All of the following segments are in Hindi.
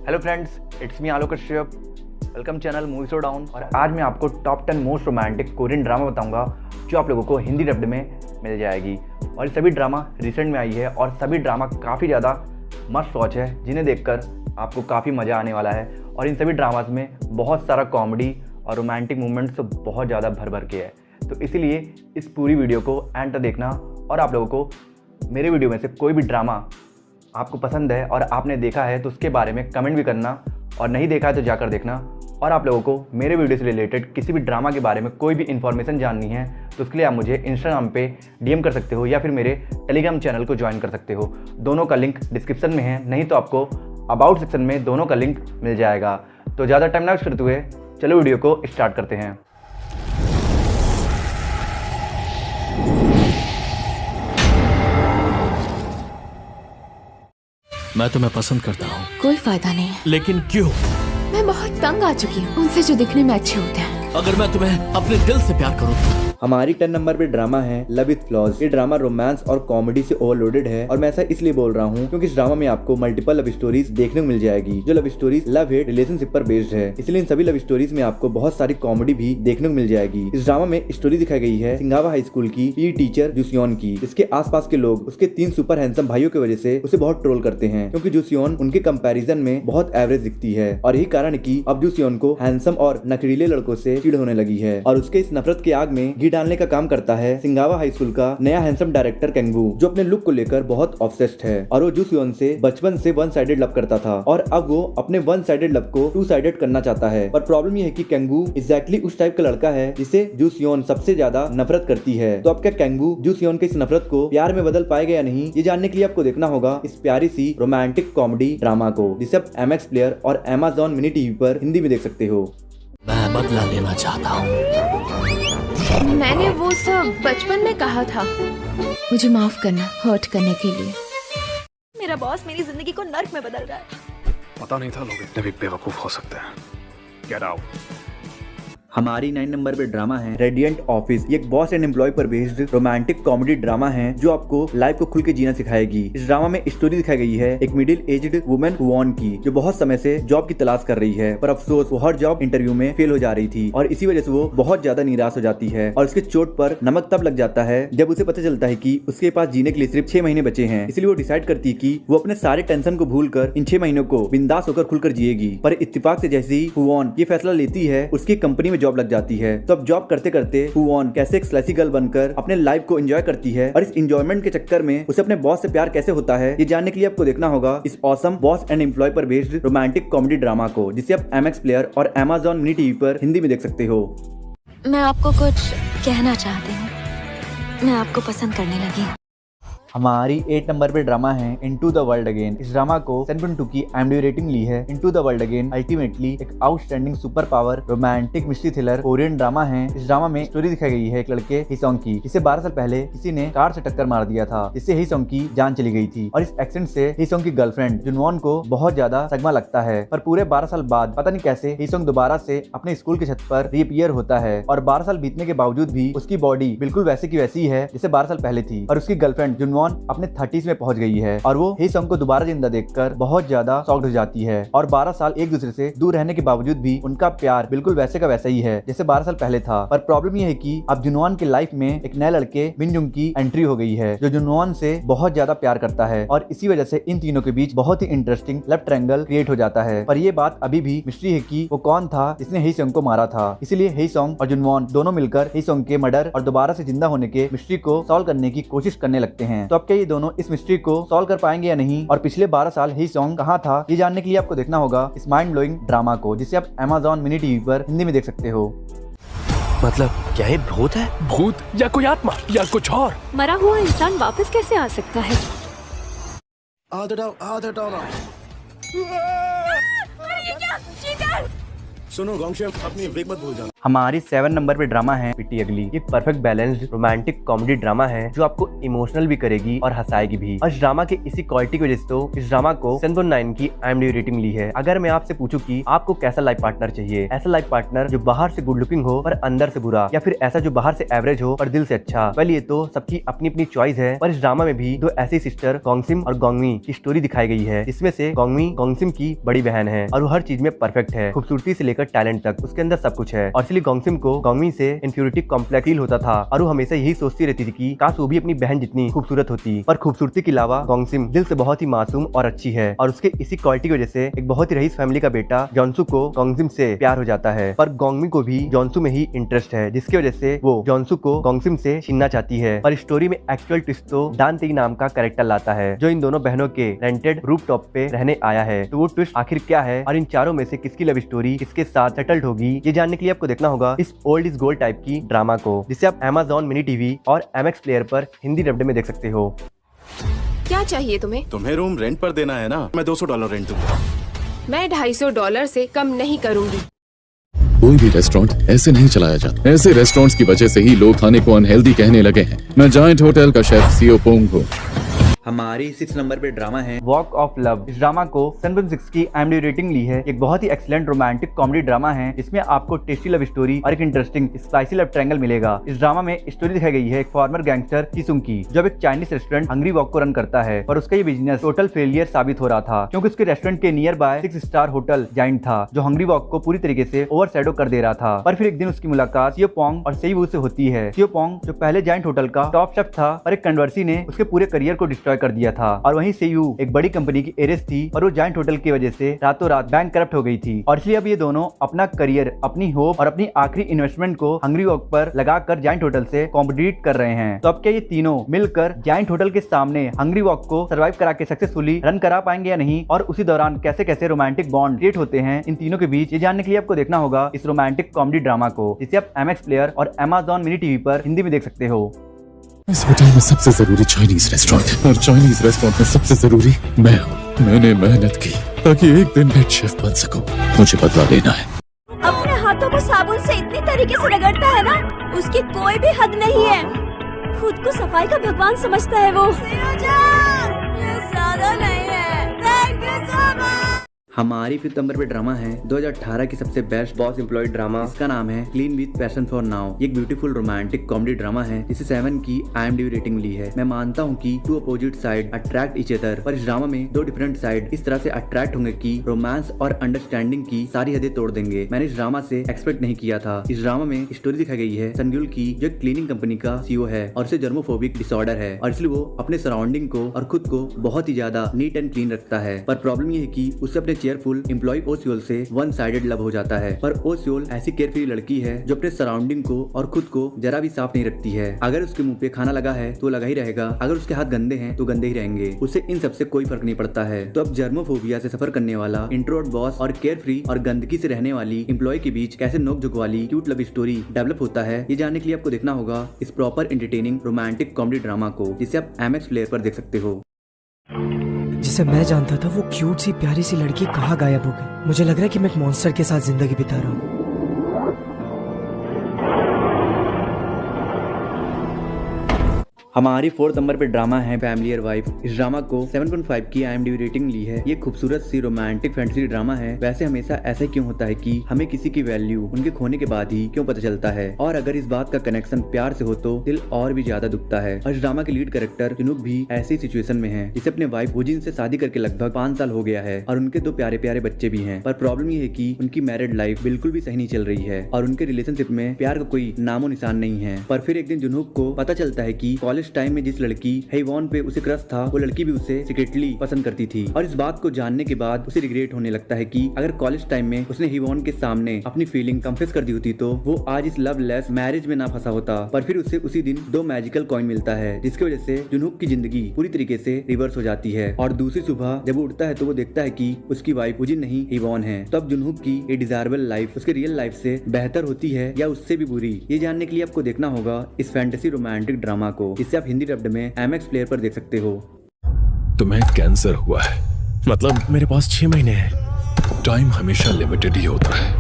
Hello friends, it's me Alok Kashyap. Welcome channel movie show down. और आज मैं आपको top 10 most romantic Korean drama बताऊंगा जो आप लोगों को हिंदी डब्ड में मिल जाएगी। और ये सभी ड्रामा रिसेंट में आई है और सभी ड्रामा काफ़ी ज़्यादा मस्त वॉच है, जिन्हें देखकर आपको काफ़ी मज़ा आने वाला है। और इन सभी ड्रामाज में बहुत सारा कॉमेडी और रोमांटिक मूवमेंट्स तो बहुत ज़्यादा भर भर के है। तो इसीलिए इस पूरी वीडियो को एंड तक देखना। और आप लोगों को मेरे वीडियो में से कोई भी ड्रामा आपको पसंद है और आपने देखा है तो उसके बारे में कमेंट भी करना, और नहीं देखा है तो जाकर देखना। और आप लोगों को मेरे वीडियो से रिलेटेड किसी भी ड्रामा के बारे में कोई भी इन्फॉर्मेशन जाननी है तो उसके लिए आप मुझे इंस्टाग्राम पे डीएम कर सकते हो या फिर मेरे टेलीग्राम चैनल को ज्वाइन कर सकते हो। दोनों का लिंक डिस्क्रिप्शन में है, नहीं तो आपको अबाउट सेक्शन में दोनों का लिंक मिल जाएगा। तो ज़्यादा टाइम ना वेस्ट करते हुए चलो वीडियो को स्टार्ट करते हैं। मैं तुम्हें पसंद करता हूँ। कोई फायदा नहीं है। लेकिन क्यों? मैं बहुत तंग आ चुकी हूँ उनसे जो दिखने में अच्छे होते हैं। अगर मैं तुम्हें अपने दिल से प्यार करूँ तो? हमारी 10 नंबर पे ड्रामा है लव विद फ्लॉज। ये ड्रामा रोमांस और कॉमेडी से ओवरलोडेड है, और मैं ऐसा इसलिए बोल रहा हूँ क्योंकि इस ड्रामा में आपको मल्टीपल लव स्टोरीज देखने को मिल जाएगी, जो love stories love hate relationship पर बेस्ड है। इसलिए इन सभी लव स्टोरीज में आपको बहुत सारी कॉमेडी भी देखने को मिल जाएगी। इस ड्रामा में स्टोरी दिखाई गई है सिंगावा हाई स्कूल की पी टीचर जूसियोन की, जिसके आसपास के लोग उसके 3 सुपर हैंडसम भाइयों की वजह से उसे बहुत ट्रोल करते हैं, क्योंकि जूसियोन उनके कंपैरिजन में बहुत एवरेज दिखती है। और यही कारण है कि अब जूसियोन को हैंडसम और नखरीले लड़कों से चिढ़ होने लगी है, और उसके इस नफरत की आग में घी डालने का काम करता है सिंगावा हाई स्कूल का नया हैंडसम डायरेक्टर कैंगू, जो अपने लुक को लेकर बहुत ऑब्सेस्ड है। और वो जूसियोन से बचपन से वन साइडेड लव करता था, और अब वो अपने वन साइडेड लव को 2 साइडेड करना चाहता है। पर प्रॉब्लम ये है कि कैंगू एग्जैक्टली उस टाइप का लड़का है जिसे जूसियोन सबसे ज्यादा नफरत करती है। तो अब क्या कैंगू जूसियोन के इस नफरत को प्यार में बदल पाएगा या नहीं, ये जानने के लिए आपको देखना होगा इस प्यारी सी रोमांटिक कॉमेडी ड्रामा को, जिसे आप MX प्लेयर और Amazon मिनी टीवी पर हिंदी में देख सकते हो। मैं बदला लेना चाहता हूँ। मैंने वो सब बचपन में कहा था। मुझे माफ करना हर्ट करने के लिए। मेरा बॉस मेरी जिंदगी को नर्क में बदल रहा है। पता नहीं था लोग इतने भी बेवकूफ हो सकते हैं। Get out. हमारी 9 नंबर पे ड्रामा है रेडिएंट ऑफिस। ये एक बॉस एंड एम्प्लॉय पर बेस्ड रोमांटिक कॉमेडी ड्रामा है जो आपको लाइफ को खुल के जीना सिखाएगी। इस ड्रामा में स्टोरी दिखाई गई है एक मिडिल एज्ड वुमेन हुऑन की, जो बहुत समय से जॉब की तलाश कर रही है, पर अफसोस वो हर जॉब इंटरव्यू में फेल हो जा रही थी, और इसी वजह से वो बहुत ज्यादा निराश हो जाती है। और उसके चोट पर नमक तब लग जाता है जब उसे पता चलता है कि उसके पास जीने के लिए सिर्फ 6 महीने बचे हैं। इसलिए वो डिसाइड करती है कि वो अपने सारे टेंशन को भूलकर इन 6 महीनों को बिंदास होकर खुलकर जिएगी। पर इत्तेफाक से जैसे ही हुऑन ये फैसला लेती है, उसकी कंपनी में जॉब लग जाती है। तो अब जॉब करते करते हुऑन कैसे एक स्लैसी गर्ल बनकर अपने लाइफ को एंजॉय करती है, और इस एंजॉयमेंट के चक्कर में उसे अपने बॉस से प्यार कैसे होता है, ये जानने के लिए आपको देखना होगा इस ऑसम बॉस एंड एम्प्लॉय पर बेस्ड रोमांटिक कॉमेडी ड्रामा को, जिसे आप MX प्लेयर और Amazon मिनी टीवी पर हिंदी में देख सकते हो। मैं आपको कुछ कहना चाहती हूँ। मैं आपको पसंद करने लगी हूँ। हमारी 8 नंबर पे ड्रामा है इनटू द वर्ल्ड अगेन। इस ड्रामा को 7.2 की IMDb रेटिंग ली है। Into the world again ultimately एक outstanding super power romantic mystery thriller Korean drama है। इस ड्रामा में स्टोरी दिखाई गई है एक लड़के हिसोंग की, जिसे 12 साल पहले किसी ने कार से टक्कर मार दिया था, जिससे हिसोंग की जान चली गई थी। और इस एक्सीडेंट से हिसोंग की गर्लफ्रेंड जुनवॉन को बहुत ज्यादा सदमा लगता है। पर पूरे 12 साल बाद पता नहीं कैसे हिसोंग दोबारा से अपने स्कूल की छत पर रीअपीयर होता है, और 12 साल बीतने के बावजूद भी उसकी बॉडी बिल्कुल वैसे की वैसी है जैसे 12 साल पहले थी। और उसकी गर्लफ्रेंड जुनवॉन अपने 30s में पहुंच गई है, और वो हिसोंग को दोबारा जिंदा देखकर बहुत ज्यादा शॉक्ड हो जाती है। और 12 साल एक दूसरे से दूर रहने के बावजूद भी उनका प्यार बिल्कुल वैसे का वैसा ही है जैसे 12 साल पहले था। पर प्रॉब्लम ये है कि अब जुनवॉन की लाइफ में एक नए लड़के मिनजुंग की एंट्री हो गई है, जो जुनवॉन से बहुत ज्यादा प्यार करता है, और इसी वजह से इन तीनों के बीच बहुत ही इंटरेस्टिंग लव ट्रायंगल क्रिएट हो जाता है। पर ये बात अभी भी मिस्ट्री है कि वो कौन था जिसने हिसोंग को मारा था। इसलिए हिसोंग और जुनवॉन दोनों मिलकर हिसोंग के मर्डर और दोबारा से जिंदा होने के मिस्ट्री को सॉल्व करने की कोशिश करने लगते हैं। तो अब क्या ये दोनों इस मिस्ट्री को सॉल्व कर पाएंगे या नहीं, और पिछले 12 साल हिसोंग कहाँ था, ये जानने के लिए आपको देखना होगा इस माइंड ब्लोइंग ड्रामा को, जिसे आप Amazon मिनी टीवी पर हिंदी में देख सकते हो। मतलब क्या ये भूत है? भूत या कोई आत्मा या कुछ और? मरा हुआ इंसान वापस कैसे आ सकता है? सुनो गोंगशे, अपनी विग मत भूल जाना। हमारी 7 नंबर पे ड्रामा है पिटी अगली। ये perfect balanced romantic comedy drama है जो आपको इमोशनल भी करेगी और हंसाएगी भी। और इस ड्रामा के इसी क्वालिटी की वजह से तो इस ड्रामा को 7.9 की IMDb रेटिंग ली है। अगर मैं आपसे पूछूं कि आपको कैसा लाइफ पार्टनर चाहिए, ऐसा लाइफ पार्टनर जो बाहर से गुड लुकिंग हो पर अंदर से बुरा, या फिर ऐसा जो बाहर से एवरेज हो पर दिल से अच्छा। वेल ये तो सबकी अपनी अपनी चॉइस है, पर इस ड्रामा में भी दो ऐसी सिस्टर गोंगसिम और गोंगमी की स्टोरी दिखाई गई है, जिसमें से गोंगमी गोंगसिम की बड़ी बहन है और वो हर चीज में परफेक्ट है, खूबसूरती से लेकर टैलेंट तक उसके अंदर सब कुछ है। और इसलिए गोंगसिम को गोंगमी से इन्फ्यूरिटी कॉम्प्लेक्स फील होता था और वो हमेशा यही सोचती रहती थी कि काश वो भी अपनी बहन जितनी खूबसूरत होती। पर खूबसूरती के अलावा गोंगसिम दिल से बहुत ही मासूम और अच्छी है और उसके इसी क्वालिटी की वजह से एक बहुत ही रईस फैमिली का बेटा जॉनसू को गोंगसिम से प्यार हो जाता है। पर गोंगमी को भी जॉनसू में ही इंटरेस्ट है, जिसकी वजह से वो जॉनसू को गोंगसिम से छीनना चाहती है। और स्टोरी में एक्चुअल ट्विस्ट तो डान तेई नाम का कैरेक्टर लाता है जो इन दोनों बहनों के रेंटेड रूफ टॉप पे रहने आया है। तो वो ट्विस्ट आखिर क्या है और इन चारों में से किसकी लव स्टोरी किसके साथ सेटल्ड होगी, ये जानने के लिए आपको देखना होगा इस ओल्ड इज गोल्ड टाइप की ड्रामा को, जिसे आप Amazon मिनी टीवी और MX प्लेयर पर हिंदी डब्ड में देख सकते हो। क्या चाहिए तुम्हें? तुम्हें रूम रेंट पर देना है ना, मैं $200 रेंट दूंगा। मैं $250 से कम नहीं करूंगी। कोई भी रेस्टोरेंट ऐसे नहीं चलाया जाता। ऐसे रेस्टोरेंट्स की वजह से ही लोग खाने को अनहेल्दी कहने लगे हैं। मैं जायंट होटल का शेफ सीओ पोंग हूँ। हमारी 6 नंबर पे ड्रामा है वॉक ऑफ लव। इस ड्रामा को 7.6 की IMDb रेटिंग ली है। एक बहुत ही एक्सीलेंट रोमांटिक कॉमेडी ड्रामा है जिसमें आपको टेस्टी लव स्टोरी और एक इंटरेस्टिंग स्पाइसी लव ट्रायंगल मिलेगा। इस ड्रामा में स्टोरी दिखाई गई है एक फॉर्मर गैंगस्टर किसुंग की, जो एक चाइनीज रेस्टोरेंट हंग्री वॉक को रन करता है, पर उसका ये बिजनेस टोटल फेलियर साबित हो रहा था क्योंकि उसके रेस्टोरेंट के near by 6 star hotel giant था जो हंग्री वॉक को पूरी तरीके से ओवरशैडो कर दे रहा था। पर फिर एक दिन उसकी मुलाकात सियो पोंग और सेई वू से होती है। सियो पोंग जो पहले जाइंट होटल का टॉप शेफ था, पर एक कन्वर्सी ने उसके पूरे करियर को डिस्ट्रॉय कर दिया था। और वहीं सेयू एक बड़ी कंपनी की एरेस थी और वो जायंट होटल की वजह से रातों रात बैंक करप्ट हो गई थी। और इसलिए अब ये दोनों अपना करियर, अपनी होप और अपनी आखिरी इन्वेस्टमेंट को हंग्री वॉक पर लगाकर जायंट होटल से कॉम्पिटिट कर रहे हैं। तो अब क्या ये तीनों मिलकर जायंट होटल के सामने हंग्री वॉक को सर्वाइव करा के सक्सेसफुली रन करा पाएंगे या नहीं, और उसी दौरान कैसे कैसे रोमांटिक बॉन्ड क्रिएट होते हैं इन तीनों के बीच, ये जानने के लिए आपको देखना होगा इस रोमांटिक कॉमेडी ड्रामा को, जिसे आप MX प्लेयर और Amazon मिनी टीवी पर हिंदी में देख सकते हो। इस होटल में सबसे जरूरी चाइनीज रेस्टोरेंट है और चाइनीज रेस्टोरेंट में सबसे जरूरी मैं हूँ। मैंने मेहनत की ताकि एक दिन हेड शेफ बन सकूं। मुझे बदला लेना है। अपने हाथों को साबुन से इतनी तरीके से रगड़ता है ना, उसकी कोई भी हद नहीं है। खुद को सफाई का भगवान समझता है वो। ये ज्यादा नहीं है। Thank you so much. हमारी 5 नंबर पे ड्रामा है 2018 की सबसे बेस्ट बॉस एम्प्लॉय ड्रामा। इसका नाम है clean with passion for now. एक ब्यूटीफुल रोमांटिक कॉमेडी ड्रामा है जिसे 7 की IMDb रेटिंग ली है। मैं मानता हूँ कि two opposite side attract each other, पर इस ड्रामा में दो डिफरेंट साइड इस तरह से अट्रैक्ट होंगे कि रोमांस और अंडरस्टैंडिंग की सारी हदें तोड़ देंगे। मैंने इस ड्रामा से एक्सपेक्ट नहीं किया था। इस ड्रामा में स्टोरी दिखाई गई है संग्युल की, जो क्लीनिंग कंपनी का CEO है और उसे जर्मोफोबिक डिसऑर्डर है और इसलिए वो अपने सराउंडिंग को और खुद को बहुत ही ज्यादा नीट एंड क्लीन रखता है। पर प्रॉब्लम ये है कि उसे अपने चेयरफुल एम्प्लॉय ओसियोल से वन साइडेड लव हो जाता है। पर ओसियोल ऐसी केयरफ्री लड़की है जो अपने सराउंडिंग को और खुद को जरा भी साफ नहीं रखती है। अगर उसके मुंह पे खाना लगा है तो लगा ही रहेगा, अगर उसके हाथ गंदे हैं तो गंदे ही रहेंगे। उसे इन सबसे कोई फर्क नहीं पड़ता है। तो अब जर्मोफोबिया से सफर करने वाला इंट्रोवर्ट बॉस और केयरफ्री और गंदगी से रहने वाली एम्प्लॉय के बीच कैसे नोक-झोंक वाली क्यूट लव स्टोरी डेवलप होता है, ये जानने के लिए आपको देखना होगा इस proper entertaining romantic comedy drama को, जिसे आप MX प्लेयर पर देख सकते हो। जिसे मैं जानता था वो क्यूट सी प्यारी सी लड़की कहाँ गायब हो गई। मुझे लग रहा है कि मैं एक मॉन्स्टर के साथ जिंदगी बिता रहा हूँ। हमारी 4th नंबर पे ड्रामा है फैमिली और वाइफ। इस ड्रामा को 7.5 की IMDb रेटिंग ली है। ये खूबसूरत सी रोमांटिक फैंटेसी ड्रामा है। वैसे हमेशा ऐसा क्यों होता है कि हमें किसी की वैल्यू उनके खोने के बाद ही क्यों पता चलता है, और अगर इस बात का कनेक्शन प्यार से हो तो दिल और भी ज्यादा दुखता है। और इस ड्रामा के लीड कैरेक्टर जुनूक भी ऐसी सिचुएशन में है, जिसे अपने वाइफ वुजिन से शादी करके लगभग 5 साल हो गया है और उनके 2 प्यारे प्यारे बच्चे भी हैं। पर प्रॉब्लम ये है कि उनकी मैरिड लाइफ बिल्कुल भी सही नहीं चल रही है और उनके रिलेशनशिप में प्यार का कोई नामो निशान नहीं है। पर फिर एक दिन जुनूक को पता चलता है कि कॉलेज टाइम में जिस लड़की हेवॉन पे उसे क्रश था, वो लड़की भी उसे सीक्रेटली पसंद करती थी। और इस बात को जानने के बाद उसे रिग्रेट होने लगता है कि अगर कॉलेज टाइम में उसने हेवॉन के सामने अपनी फीलिंग कंफेस कर दी होती तो वो आज इस लव लेस मैरिज में ना फंसा होता। पर फिर उसे उसी दिन 2 मैजिकल कॉइन मिलता है, जिसकी वजह से जुनूक की जिंदगी पूरी तरीके से रिवर्स हो जाती है। और दूसरी सुबह जब वो उठता है तो वो देखता है कि उसकी वाइफ वुजिन नहीं हेवॉन है। तो अब जुनूक की ये डिजायरेबल लाइफ उसके रियल लाइफ से बेहतर होती है या उससे भी बुरी, ये जानने के लिए आपको देखना होगा इस फैंटेसी रोमांटिक ड्रामा को, जिसे आप हिंदी डब्ड में MX प्लेयर पर देख सकते हो। तुम्हें कैंसर हुआ है, मतलब मेरे पास 6 महीने हैं। टाइम हमेशा लिमिटेड ही होता है।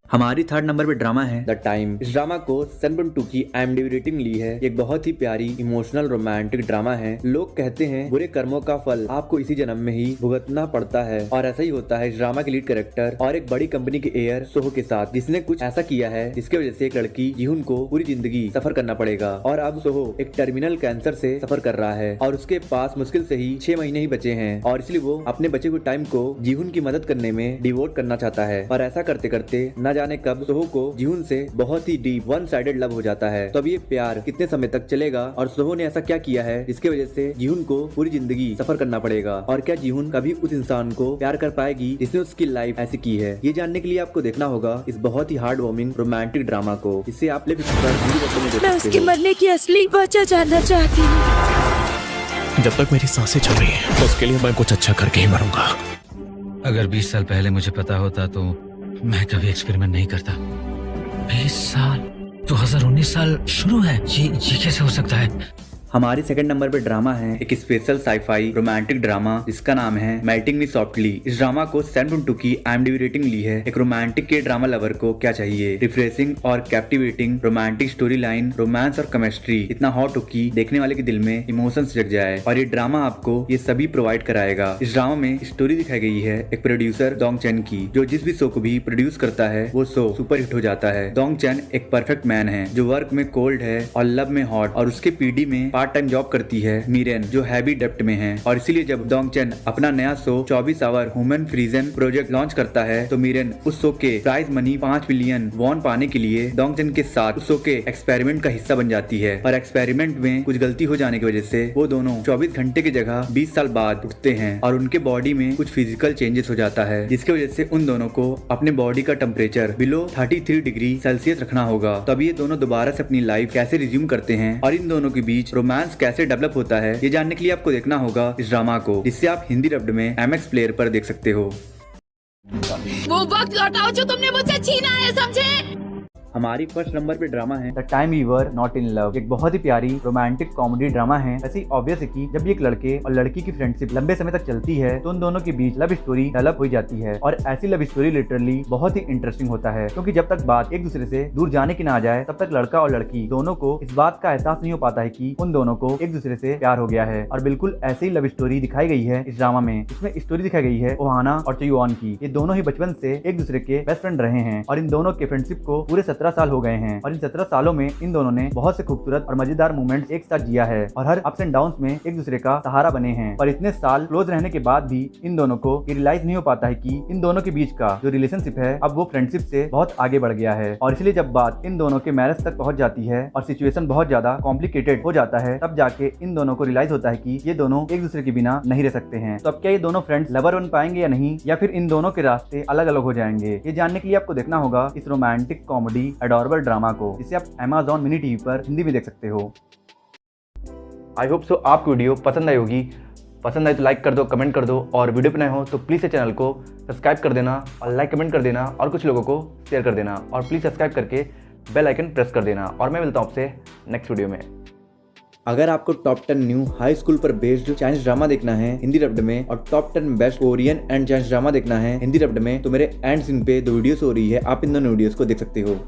हमारी 3rd नंबर पे ड्रामा है द टाइम। इस ड्रामा को 7.2 की IMDb रेटिंग ली है। एक बहुत ही प्यारी इमोशनल रोमांटिक ड्रामा है। लोग कहते हैं बुरे कर्मों का फल आपको इसी जन्म में ही भुगतना पड़ता है, और ऐसा ही होता है इस ड्रामा के लीड कैरेक्टर और एक बड़ी कंपनी के एयर सोहो के साथ, जिसने कुछ ऐसा किया है जिसकी वजह से एक लड़की जीहुन को पूरी जिंदगी सफर करना पड़ेगा। और अब सोहो एक टर्मिनल कैंसर से सफर कर रहा है और उसके पास मुश्किल से ही 6 महीने ही बचे हैं, और इसलिए वो अपने बचे हुए टाइम को जीहुन की मदद करने में डिवोट करना चाहता है। और ऐसा करते करते न जाने कब सोहो को जीहुन से बहुत ही डीप वन साइडेड लव हो जाता है। तो अब ये प्यार कितने समय तक चलेगा और सोहो ने ऐसा क्या किया है जिसकी वजह से जीहुन को पूरी जिंदगी सफर करना पड़ेगा, और क्या जीहुन कभी उस इंसान को प्यार कर पाएगी जिसने उसकी लाइफ ऐसी की है। ये जानने के लिए आपको देखना होगा इस बहुत ही हार्ट वार्मिंग रोमांटिक ड्रामा को। इससे आप मैं उसके मरने की असली वजह जानना चाहती हूँ। जब तक मेरी सांसें चल रही हैं, तो उसके लिए मैं कुछ अच्छा करके ही मरूंगा। अगर 20 साल पहले मुझे पता होता तो मैं कभी एक्सपेरिमेंट नहीं करता। 20 साल 2019 साल शुरू है, ये कैसे हो सकता है? हमारी 2nd नंबर पे ड्रामा है एक स्पेशल साईफाई रोमांटिक ड्रामा जिसका नाम है मेल्टिंग मी सॉफ्टली। इस ड्रामा को 7.2 की IMDb रेटिंग ली है। एक रोमांटिक के ड्रामा लवर को क्या चाहिए? रिफ्रेशिंग और captivating romantic story line, romance और केमिस्ट्री इतना हॉट हो कि देखने वाले के दिल में इमोशंस जग जाए, और ये ड्रामा आपको ये सभी प्रोवाइड कराएगा। इस ड्रामा में स्टोरी दिखाई गई है एक प्रोड्यूसर डोंग चैन की, जो जिस भी शो को भी प्रोड्यूस करता है वो शो सुपर हिट हो जाता है। डोंग चैन एक परफेक्ट मैन है जो वर्क में कोल्ड है और लव में हॉट, और उसके पीडी में पार्ट टाइम जॉब करती है मीरेन, जो हैवी डेप्ट में है। और इसीलिए जब डोंग चैन अपना नया show 24 hour human frozen project launch करता है, तो मीरेन उस शो के प्राइज मनी 5 बिलियन वॉन पाने के लिए डोंग चैन के साथ उस शो के एक्सपेरिमेंट का हिस्सा बन जाती है। और एक्सपेरिमेंट में कुछ गलती हो जाने की वजह से वो दोनों 24 घंटे की जगह 20 साल बाद उठते हैं, और उनके बॉडी में कुछ फिजिकल चेंजेस हो जाता है, जिसकी वजह से उन दोनों को अपने बॉडी का टेम्परेचर बिलो 33 डिग्री सेल्सियस रखना होगा। तब ये दोनों दोबारा से अपनी लाइफ कैसे रिज्यूम करते हैं और इन दोनों के बीच रोमांस कैसे डेवलप होता है, ये जानने के लिए आपको देखना होगा इस ड्रामा को, जिससे आप हिंदी डब्ड में MX प्लेयर पर देख सकते हो। वो वक्त लौटाओ जो तुमने मुझसे छीना है, समझे? हमारी 1st नंबर पे ड्रामा है the time we were not in love. एक बहुत ही प्यारी रोमांटिक कॉमेडी ड्रामा है। ऐसी ऑब्वियस है कि जब एक लड़के और लड़की की फ्रेंडशिप लंबे समय तक चलती है तो उन दोनों के बीच लव स्टोरी डेवलप हो जाती है, और ऐसी लव स्टोरी लिटरली बहुत ही इंटरेस्टिंग होता है, क्योंकि जब तक बात एक दूसरे से दूर जाने की ना आ जाए तब तक लड़का और लड़की दोनों को इस बात का एहसास नहीं हो पाता है कि उन दोनों को एक दूसरे से प्यार हो गया है। और बिल्कुल ऐसे ही लव स्टोरी दिखाई गई है इस ड्रामा में। इसमें स्टोरी दिखाई गई है ओहाना और चयुआन की। ये दोनों ही बचपन से एक दूसरे के बेस्ट फ्रेंड रहे हैं, और इन दोनों के फ्रेंडशिप को पूरे 17 साल हो गए हैं, और इन 17 सालों में इन दोनों ने बहुत से खूबसूरत और मजेदार मोमेंट्स एक साथ जिया है, और हर अप्स एंड डाउन्स में एक दूसरे का सहारा बने हैं। और इतने साल क्लोज रहने के बाद भी इन दोनों को ये रियलाइज नहीं हो पाता है कि इन दोनों के बीच का जो रिलेशनशिप है अब वो फ्रेंडशिप से बहुत आगे बढ़ गया है। और इसलिए जब बात इन दोनों के मैरिज तक पहुंच जाती है और सिचुएशन बहुत ज्यादा कॉम्प्लिकेटेड हो जाता है, तब जाके इन दोनों को रियलाइज होता है कि ये दोनों एक दूसरे के बिना नहीं रह सकते हैं। तो अब क्या ये दोनों फ्रेंड्स लवर बन पाएंगे या नहीं, या फिर इन दोनों के रास्ते अलग अलग हो जाएंगे? ये जानने के लिए आपको देखना होगा इस रोमांटिक कॉमेडी एडोरेबल ड्रामा को, जिसे आप Amazon मिनी टीवी पर हिंदी में देख सकते हो। आई होप सो आपको वीडियो पसंद आई होगी। पसंद आए तो लाइक कर दो, कमेंट कर दो, और वीडियो पे नए हो तो प्लीज़ से चैनल को सब्सक्राइब कर देना, और लाइक कमेंट कर देना, और कुछ लोगों को शेयर कर देना, और प्लीज़ सब्सक्राइब करके बेल आइकन प्रेस कर देना। और मैं मिलता हूँ आपसे नेक्स्ट वीडियो में। अगर आपको टॉप 10 न्यू हाई स्कूल पर बेस्ड चाइनीज ड्रामा देखना है हिंदी डब्ड में, और top 10 best Korean and Chinese drama देखना है हिंदी डब्ड में, तो मेरे एंड सीन पे 2 वीडियोस हो रही है, आप इन दोनों वीडियोस को देख सकते हो।